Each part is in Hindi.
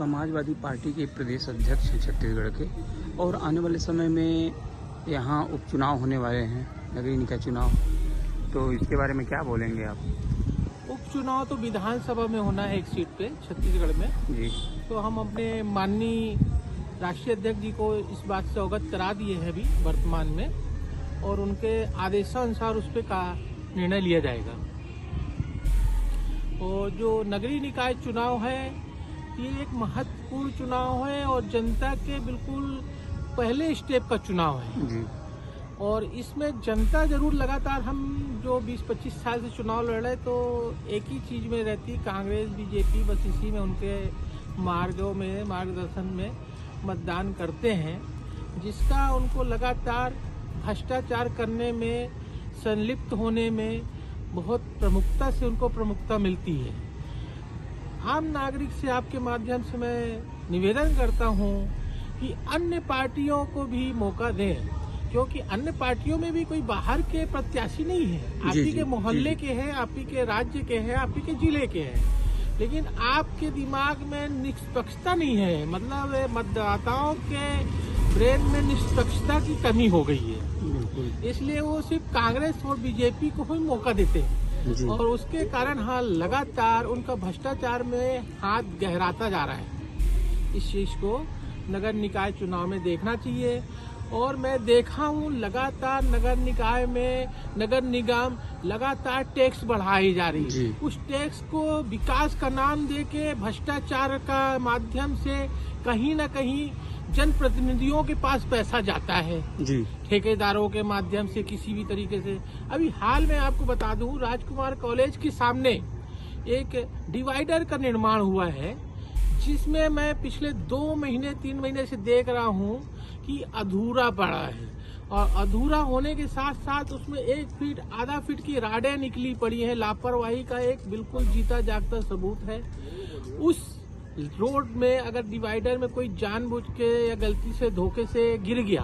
समाजवादी पार्टी के प्रदेश अध्यक्ष हैं छत्तीसगढ़ के, और आने वाले समय में यहाँ उपचुनाव होने वाले हैं, नगरीय निकाय चुनाव, तो इसके बारे में क्या बोलेंगे आप? उपचुनाव तो विधानसभा में होना है एक सीट पे छत्तीसगढ़ में जी। तो हम अपने माननीय राष्ट्रीय अध्यक्ष जी को इस बात से अवगत करा दिए हैं अभी वर्तमान में, और उनके आदेशानुसार उस पर का निर्णय लिया जाएगा। और जो नगरीय निकाय चुनाव है ये एक महत्वपूर्ण चुनाव है और जनता के बिल्कुल पहले स्टेप का चुनाव है जी। और इसमें जनता जरूर लगातार, हम जो 20-25 साल से चुनाव लड़ रहे तो एक ही चीज में रहती, कांग्रेस बीजेपी, बस इसी में उनके मार्गदर्शन में मतदान करते हैं, जिसका उनको लगातार भ्रष्टाचार करने में, संलिप्त होने में बहुत प्रमुखता से उनको प्रमुखता मिलती है। आम नागरिक से आपके माध्यम से मैं निवेदन करता हूं कि अन्य पार्टियों को भी मौका दें, क्योंकि अन्य पार्टियों में भी कोई बाहर के प्रत्याशी नहीं है, आप ही के मोहल्ले के हैं, आप ही के राज्य के हैं, आप ही के जिले के हैं, लेकिन आपके दिमाग में निष्पक्षता नहीं है, मतलब मतदाताओं के ब्रेन में निष्पक्षता की कमी हो गई है, इसलिए वो सिर्फ कांग्रेस और बीजेपी को ही मौका देते हैं और उसके कारण हाँ लगातार उनका भ्रष्टाचार में हाथ गहराता जा रहा है। इस चीज को नगर निकाय चुनाव में देखना चाहिए। और मैं देखा हूँ लगातार नगर निकाय में, नगर निगम लगातार टैक्स बढ़ाई जा रही है, उस टैक्स को विकास का नाम देके भ्रष्टाचार का माध्यम से कहीं न कहीं जनप्रतिनिधियों के पास पैसा जाता है जी, ठेकेदारों के माध्यम से किसी भी तरीके से। अभी हाल में आपको बता दूं, राजकुमार कॉलेज के सामने एक डिवाइडर का निर्माण हुआ है, जिसमें मैं पिछले 2-3 महीने से देख रहा हूं कि अधूरा पड़ा है, और अधूरा होने के साथ साथ उसमें 1 फीट आधा फीट की राडें निकली पड़ी है। लापरवाही का एक बिल्कुल जीता जागता सबूत है। उस रोड में अगर डिवाइडर में कोई जानबूझ के या गलती से धोखे से गिर गया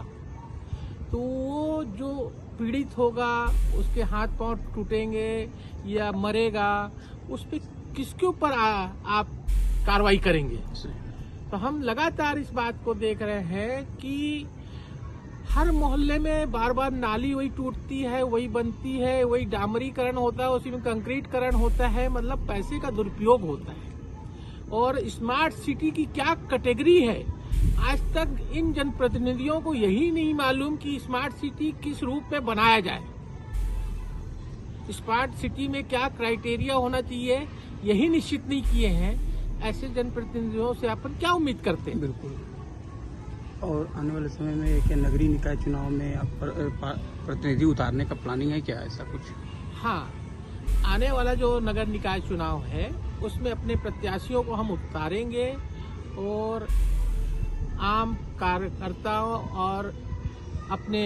तो वो जो पीड़ित होगा उसके हाथ पांव टूटेंगे या मरेगा, उस पे किसके ऊपर आप कार्रवाई करेंगे? तो हम लगातार इस बात को देख रहे हैं कि हर मोहल्ले में बार बार नाली वही टूटती है, वही बनती है, वही डामरीकरण होता है, उसी में कंक्रीटकरण होता है, मतलब पैसे का दुरुपयोग होता है। और स्मार्ट सिटी की क्या कैटेगरी है, आज तक इन जनप्रतिनिधियों को यही नहीं मालूम कि स्मार्ट सिटी किस रूप में बनाया जाए, स्मार्ट सिटी में क्या क्राइटेरिया होना चाहिए, यही निश्चित नहीं किए हैं। ऐसे जनप्रतिनिधियों से अपन क्या उम्मीद करते हैं? बिल्कुल। और आने वाले समय में क्या नगरीय निकाय चुनाव में प्रतिनिधि उतारने का प्लानिंग है क्या, ऐसा कुछ? हाँ, आने वाला जो नगर निकाय चुनाव है उसमें अपने प्रत्याशियों को हम उतारेंगे और आम कार्यकर्ताओं और अपने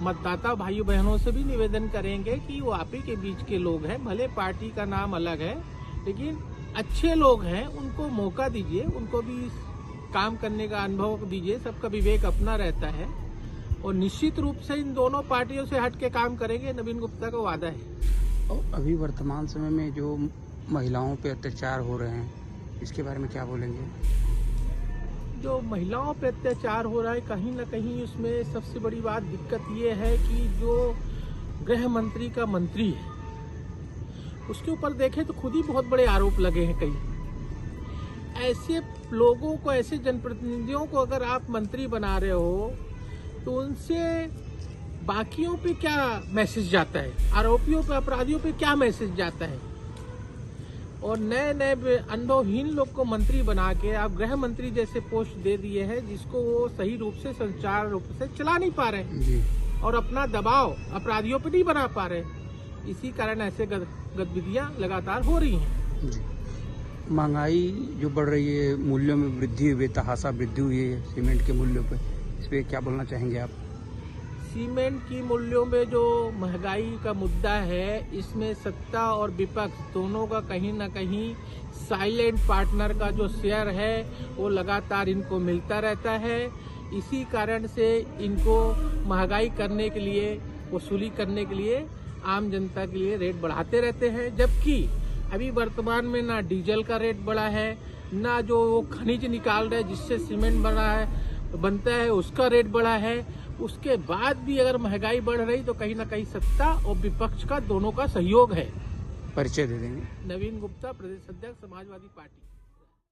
मतदाता भाइयों बहनों से भी निवेदन करेंगे कि वो आप ही के बीच के लोग हैं, भले पार्टी का नाम अलग है लेकिन अच्छे लोग हैं, उनको मौका दीजिए, उनको भी काम करने का अनुभव दीजिए। सबका विवेक अपना रहता है और निश्चित रूप से इन दोनों पार्टियों से हट के काम करेंगे, नवीन गुप्ता का वादा है। और अभी वर्तमान समय में जो महिलाओं पे अत्याचार हो रहे हैं, इसके बारे में क्या बोलेंगे? जो महिलाओं पे अत्याचार हो रहा है, कहीं न कहीं उसमें सबसे बड़ी बात दिक्कत ये है कि जो गृह मंत्री का मंत्री है उसके ऊपर देखें तो खुद ही बहुत बड़े आरोप लगे हैं कई। ऐसे लोगों को, ऐसे जनप्रतिनिधियों को अगर आप मंत्री बना रहे हो तो उनसे बाकियों पे क्या मैसेज जाता है, आरोपियों पे, अपराधियों पे क्या मैसेज जाता है? और नए अनुभवहीन लोग को मंत्री बना के आप गृह मंत्री जैसे पोस्ट दे दिए हैं, जिसको वो सही रूप से, संचार रूप से चला नहीं पा रहे जी, और अपना दबाव अपराधियों पे नहीं बना पा रहे। इसी कारण ऐसे गतिविधियां लगातार हो रही हैं जी। महंगाई जो बढ़ रही है, मूल्यों में वृद्धि, बेतहाशा वृद्धि हुई है सीमेंट के मूल्यों पे, इस पे क्या बोलना चाहेंगे आप? सीमेंट की मूल्यों में जो महंगाई का मुद्दा है, इसमें सत्ता और विपक्ष दोनों का कहीं न कहीं साइलेंट पार्टनर का जो शेयर है वो लगातार इनको मिलता रहता है। इसी कारण से इनको महंगाई करने के लिए, वसूली करने के लिए आम जनता के लिए रेट बढ़ाते रहते हैं, जबकि अभी वर्तमान में ना डीजल का रेट बढ़ा है, ना जो वो खनिज निकाल रहे जिससे सीमेंट बनता है उसका रेट बढ़ा है। उसके बाद भी अगर महंगाई बढ़ रही तो कहीं ना कहीं सत्ता और विपक्ष का दोनों का सहयोग है। परिचय दे देंगे। नवीन गुप्ता, प्रदेश अध्यक्ष समाजवादी पार्टी।